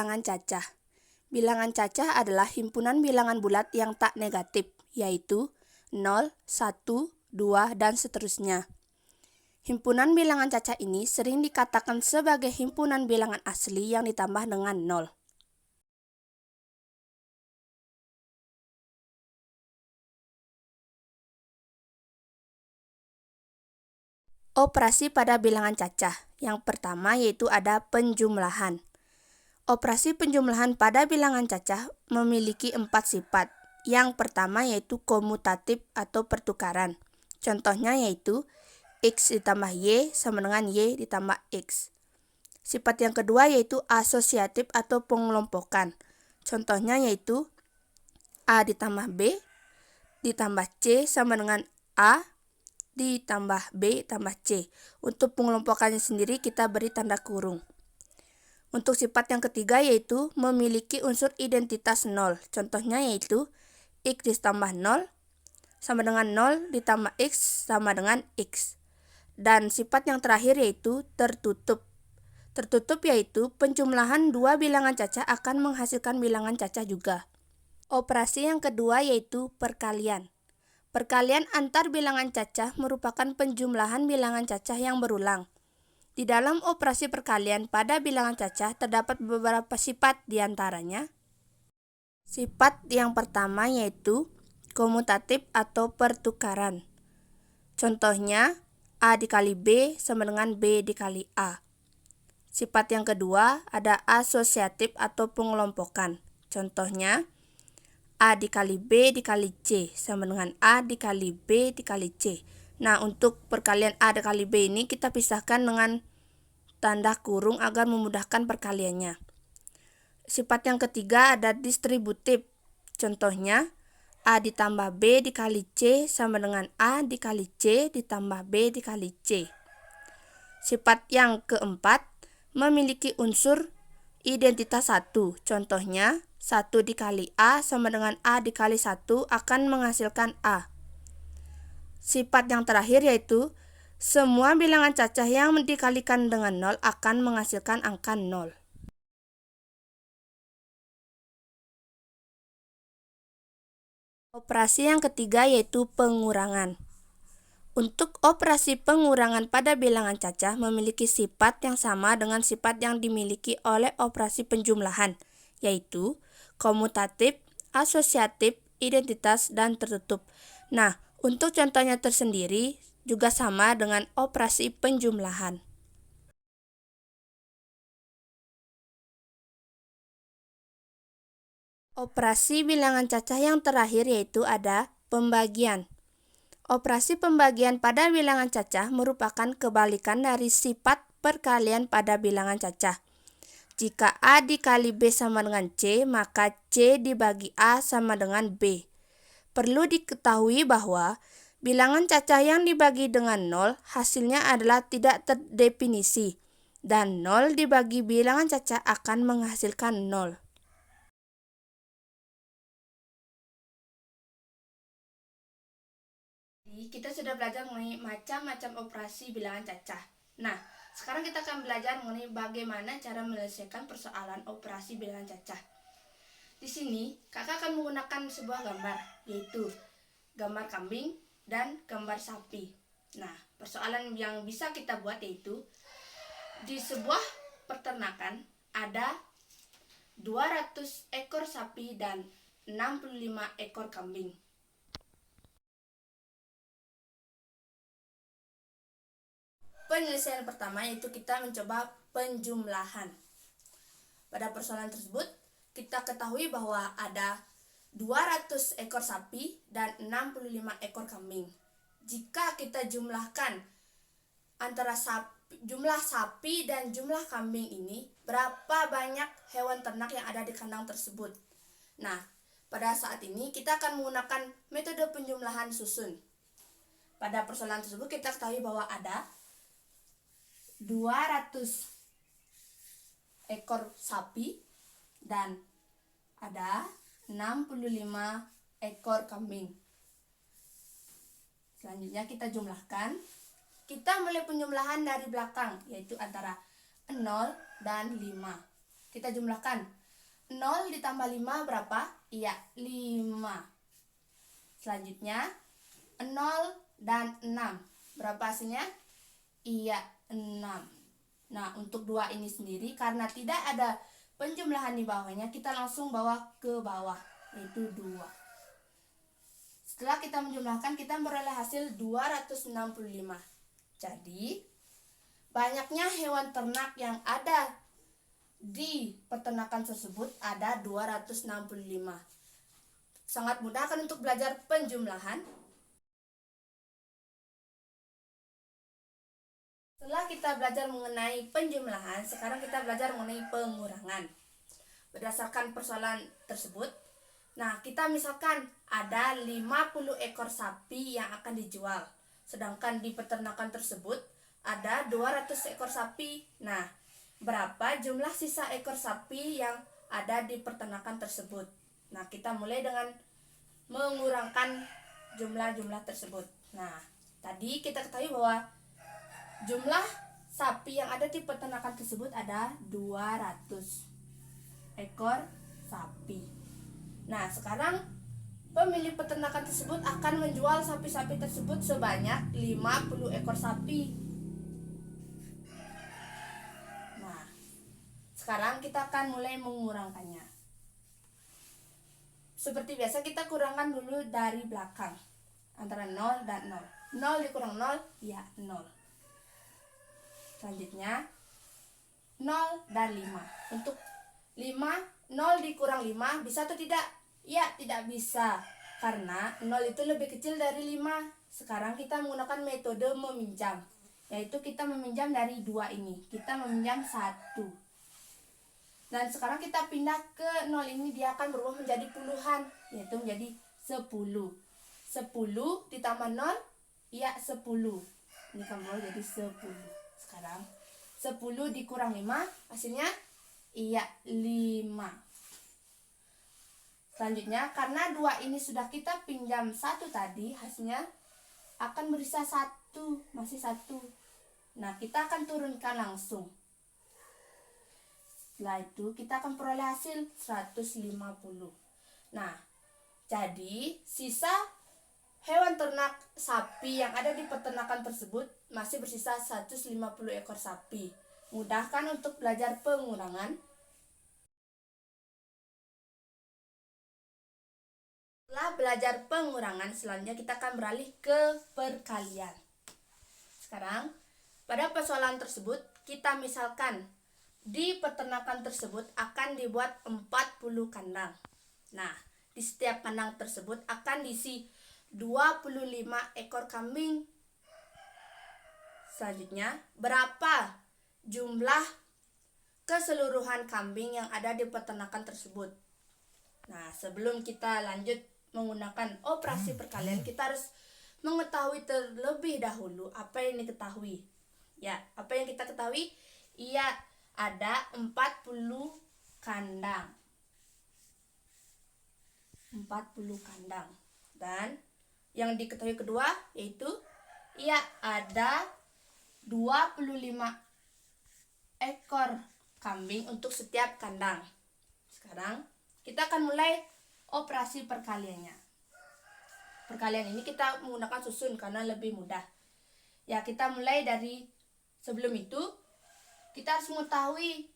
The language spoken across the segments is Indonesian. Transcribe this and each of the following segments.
bilangan cacah. Bilangan cacah adalah himpunan bilangan bulat yang tak negatif, yaitu 0, 1, 2, dan seterusnya. Himpunan bilangan cacah ini sering dikatakan sebagai himpunan bilangan asli yang ditambah dengan 0. Operasi pada bilangan cacah. Yang pertama yaitu ada penjumlahan. Operasi penjumlahan pada bilangan cacah memiliki 4 sifat. Yang pertama yaitu komutatif atau pertukaran. Contohnya yaitu X ditambah Y sama dengan Y ditambah X. Sifat yang kedua yaitu asosiatif atau pengelompokan. Contohnya yaitu A ditambah B ditambah C sama dengan A ditambah B tambah C. Untuk pengelompokannya sendiri kita beri tanda kurung. Untuk sifat yang ketiga yaitu memiliki unsur identitas 0. Contohnya yaitu X ditambah 0 sama dengan 0 ditambah X sama dengan X. Dan sifat yang terakhir yaitu tertutup. Tertutup yaitu penjumlahan dua bilangan cacah akan menghasilkan bilangan cacah juga. Operasi yang kedua yaitu perkalian. Perkalian antar bilangan cacah merupakan penjumlahan bilangan cacah yang berulang. Di dalam operasi perkalian pada bilangan cacah terdapat beberapa sifat diantaranya. Sifat yang pertama yaitu komutatif atau pertukaran. Contohnya A dikali B sama dengan B dikali A. Sifat yang kedua ada asosiatif atau pengelompokan. Contohnya A dikali B dikali C sama dengan A dikali B dikali C. Nah, untuk perkalian A dikali B ini kita pisahkan dengan tanda kurung agar memudahkan perkaliannya. Sifat yang ketiga ada distributif. Contohnya A ditambah B dikali C sama dengan A dikali C ditambah B dikali C. Sifat yang keempat memiliki unsur identitas 1. Contohnya 1 dikali A sama dengan A dikali 1 akan menghasilkan A. Sifat yang terakhir yaitu semua bilangan cacah yang dikalikan dengan 0 akan menghasilkan angka 0. Operasi yang ketiga yaitu pengurangan. Untuk operasi pengurangan pada bilangan cacah memiliki sifat yang sama dengan sifat yang dimiliki oleh operasi penjumlahan, yaitu komutatif, asosiatif, identitas, dan tertutup. Nah, untuk contohnya tersendiri juga sama dengan operasi penjumlahan. Operasi bilangan cacah yang terakhir yaitu ada pembagian. Operasi pembagian pada bilangan cacah merupakan kebalikan dari sifat perkalian pada bilangan cacah. Jika A dikali B sama dengan C, maka C dibagi A sama dengan B. Perlu diketahui bahwa bilangan cacah yang dibagi dengan 0 hasilnya adalah tidak terdefinisi, dan 0 dibagi bilangan cacah akan menghasilkan 0. Kita sudah belajar mengenai macam-macam operasi bilangan cacah. Nah, sekarang kita akan belajar mengenai bagaimana cara menyelesaikan persoalan operasi bilangan cacah. Di sini, kakak akan menggunakan sebuah gambar, yaitu gambar kambing dan gambar sapi. Nah, persoalan yang bisa kita buat yaitu di sebuah peternakan ada 200 ekor sapi dan 65 ekor kambing. Penyelesaian pertama yaitu kita mencoba penjumlahan. Pada persoalan tersebut, kita ketahui bahwa ada 200 ekor sapi dan 65 ekor kambing. Jika kita jumlahkan antara jumlah sapi dan jumlah kambing ini, berapa banyak hewan ternak yang ada di kandang tersebut. Nah, pada saat ini kita akan menggunakan metode penjumlahan susun. Pada persoalan tersebut kita ketahui bahwa ada 200 ekor sapi dan ada 65 ekor kambing. Selanjutnya kita jumlahkan. Kita mulai penjumlahan dari belakang, yaitu antara 0 dan 5. Kita jumlahkan 0 ditambah 5 berapa? Iya, 5. Selanjutnya 0 dan 6. Berapa hasilnya? Iya, 6. Nah, untuk 2 ini sendiri karena tidak ada penjumlahan di bawahnya, kita langsung bawa ke bawah, yaitu 2. Setelah kita menjumlahkan, kita memperoleh hasil 265. Jadi, banyaknya hewan ternak yang ada di peternakan tersebut ada 265. Sangat mudah kan untuk belajar penjumlahan. Setelah kita belajar mengenai penjumlahan, sekarang kita belajar mengenai pengurangan. Berdasarkan persoalan tersebut, nah kita misalkan ada 50 ekor sapi yang akan dijual. Sedangkan di peternakan tersebut ada 200 ekor sapi. Nah, berapa jumlah sisa ekor sapi yang ada di peternakan tersebut? Nah, kita mulai dengan mengurangkan jumlah-jumlah tersebut. Nah, tadi kita ketahui bahwa jumlah sapi yang ada di peternakan tersebut ada 200 ekor sapi. Nah, sekarang pemilik peternakan tersebut akan menjual sapi-sapi tersebut sebanyak 50 ekor sapi. Nah, sekarang kita akan mulai mengurangkannya. Seperti biasa kita kurangkan dulu dari belakang, antara 0 dan 0. 0 dikurang 0, ya 0. Selanjutnya 0 dan 5. Untuk 5, 0 dikurang 5 bisa atau tidak? Ya, tidak bisa. Karena 0 itu lebih kecil dari 5. Sekarang kita menggunakan metode meminjam, yaitu kita meminjam dari 2 ini. Kita meminjam 1. Dan sekarang kita pindah ke 0 ini, dia akan berubah menjadi puluhan, yaitu menjadi 10. 10 ditambah 0, ya 10. Ini akan berubah jadi 10. Sekarang 10 dikurang 5, hasilnya iya 5. Selanjutnya, karena 2 ini sudah kita pinjam 1 tadi, hasilnya akan bersisa 1, masih 1. Nah, kita akan turunkan langsung. Setelah itu kita akan peroleh hasil 150. Nah, jadi sisa hewan ternak sapi yang ada di peternakan tersebut masih bersisa 150 ekor sapi. Mudah kan untuk belajar pengurangan? Setelah belajar pengurangan, selanjutnya kita akan beralih ke perkalian. Sekarang, pada persoalan tersebut, kita misalkan di peternakan tersebut akan dibuat 40 kandang. Nah, di setiap kandang tersebut akan diisi 25 ekor kambing. Selanjutnya, berapa jumlah keseluruhan kambing yang ada di peternakan tersebut? Nah, sebelum kita lanjut menggunakan operasi perkalian, kita harus mengetahui terlebih dahulu apa yang diketahui. Ya, apa yang kita ketahui? Iya, ada 40 kandang. 40 kandang. Dan yang diketahui kedua yaitu iya, ada 25 ekor kambing untuk setiap kandang. Sekarang kita akan mulai operasi perkaliannya. Perkalian ini kita menggunakan susun karena lebih mudah. Ya, kita mulai dari sebelum itu kita harus mengetahui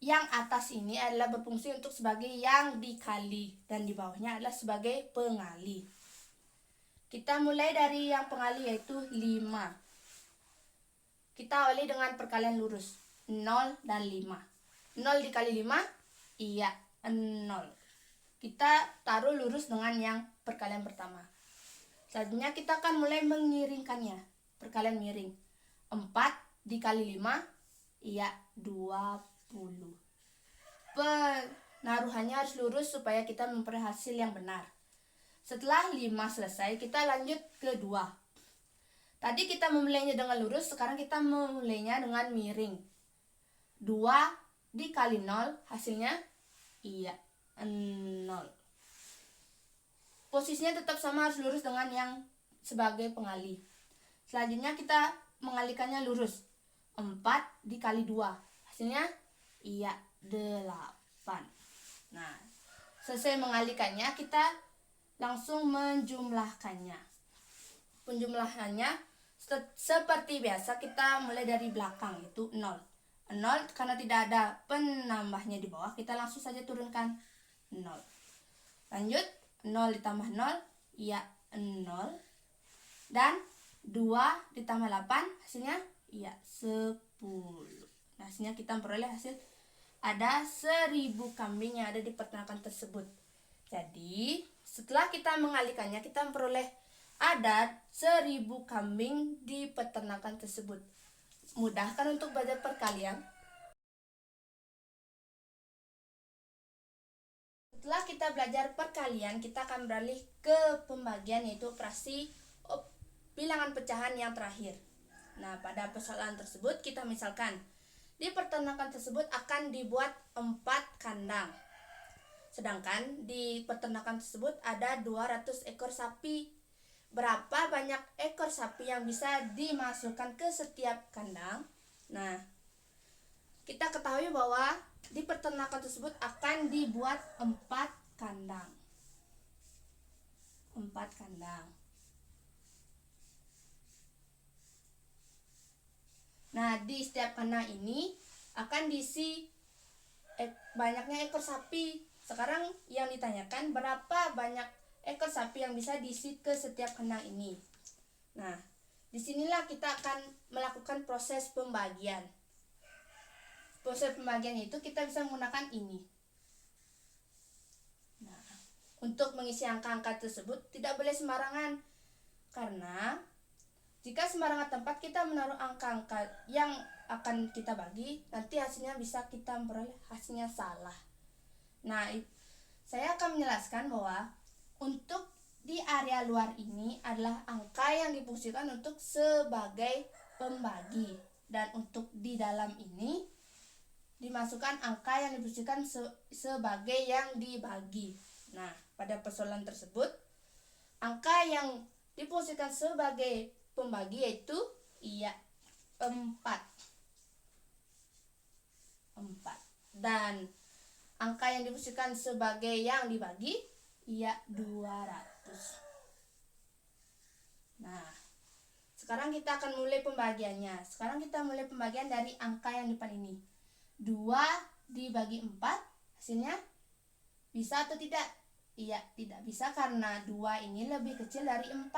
yang atas ini adalah berfungsi untuk sebagai yang dikali dan di bawahnya adalah sebagai pengali. Kita mulai dari yang pengali yaitu 5. Kita awali dengan perkalian lurus, 0 dan 5. 0 dikali 5, iya 0. Kita taruh lurus dengan yang perkalian pertama. Selanjutnya kita akan mulai mengiringkannya, perkalian miring. 4 dikali 5, iya 20. Penaruhannya harus lurus supaya kita memperoleh hasil yang benar. Setelah 5 selesai, kita lanjut ke 2. Tadi kita memulainya dengan lurus, sekarang kita memulainya dengan miring. 2 dikali 0, hasilnya iya 0. Posisinya tetap sama, harus lurus dengan yang sebagai pengali. Selanjutnya kita mengalikannya lurus. 4 dikali 2, hasilnya iya 8. Nah, selesai mengalikannya, kita langsung menjumlahkannya. Penjumlahannya seperti biasa, kita mulai dari belakang, yaitu 0. 0 karena tidak ada penambahnya di bawah, kita langsung saja turunkan 0. Lanjut, 0 ditambah 0, ya 0. Dan 2 ditambah 8, hasilnya ya 10. Nah, hasilnya kita memperoleh hasil ada 1000 kambing yang ada di peternakan tersebut. Jadi, setelah kita mengalihkannya, kita memperoleh ada 1000 kambing di peternakan tersebut. Mudah kan untuk belajar perkalian? Setelah kita belajar perkalian, kita akan beralih ke pembagian, yaitu operasi bilangan pecahan yang terakhir. Nah, pada persoalan tersebut kita misalkan di peternakan tersebut akan dibuat 4 kandang. Sedangkan di peternakan tersebut ada 200 ekor sapi. Berapa banyak ekor sapi yang bisa dimasukkan ke setiap kandang? Nah, kita ketahui bahwa di peternakan tersebut akan dibuat 4 kandang. 4 kandang. Nah, di setiap kandang ini akan diisi banyaknya ekor sapi. Sekarang yang ditanyakan berapa banyak ekor sapi yang bisa diisi ke setiap kandang ini. Nah, disinilah kita akan melakukan proses pembagian. Proses pembagian itu kita bisa menggunakan ini. Nah, untuk mengisi angka-angka tersebut tidak boleh sembarangan, karena jika sembarangan tempat kita menaruh angka-angka yang akan kita bagi, nanti hasilnya bisa kita memperoleh hasilnya salah. Nah, saya akan menjelaskan bahwa untuk di area luar ini adalah angka yang difungsikan untuk sebagai pembagi, dan untuk di dalam ini dimasukkan angka yang difungsikan sebagai yang dibagi. Nah, pada persoalan tersebut, angka yang difungsikan sebagai pembagi yaitu 4. Dan angka yang difungsikan sebagai yang dibagi 200. Nah, sekarang kita akan mulai pembagiannya. Sekarang kita mulai pembagian dari angka yang depan ini. 2 dibagi 4, hasilnya bisa atau tidak? Iya, tidak bisa karena 2 ini lebih kecil dari 4.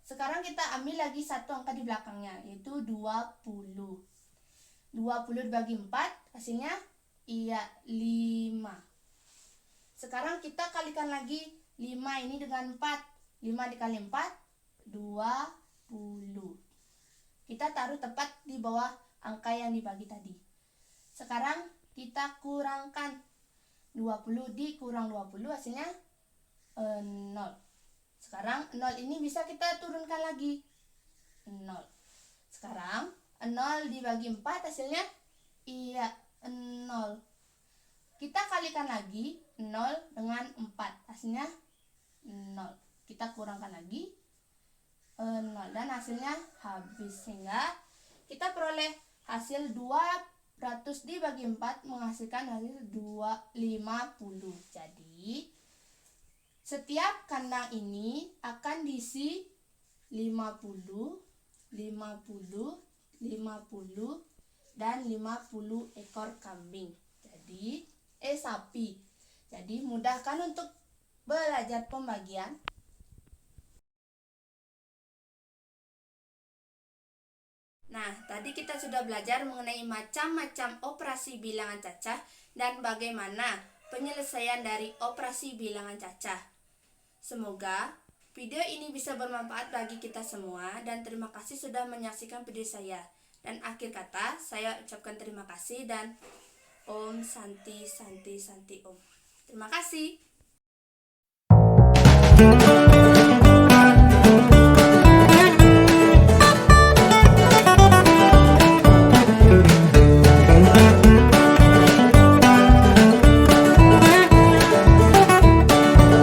Sekarang kita ambil lagi satu angka di belakangnya, yaitu 20. 20 dibagi 4, hasilnya 5. Sekarang kita kalikan lagi 5 ini dengan 4. 5 dikali 4, 20. Kita taruh tepat di bawah angka yang dibagi tadi. Sekarang kita kurangkan 20 dikurang 20, hasilnya 0. Sekarang 0 ini bisa kita turunkan lagi 0. Sekarang 0 dibagi 4, hasilnya 0. Kita kalikan lagi 0 dengan 4, hasilnya 0. Kita kurangkan lagi 0 dan hasilnya habis, sehingga kita peroleh hasil 200 dibagi 4 menghasilkan hasil 50. Jadi setiap kandang ini akan diisi 50, 50, 50, dan 50 ekor kambing. Jadi, sapi. Jadi, mudahkan untuk belajar pembagian. Nah, tadi kita sudah belajar mengenai macam-macam operasi bilangan cacah dan bagaimana penyelesaian dari operasi bilangan cacah. Semoga video ini bisa bermanfaat bagi kita semua, dan terima kasih sudah menyaksikan video saya. Dan akhir kata, saya ucapkan terima kasih dan Om Santi Santi Santi Om. Terima kasih.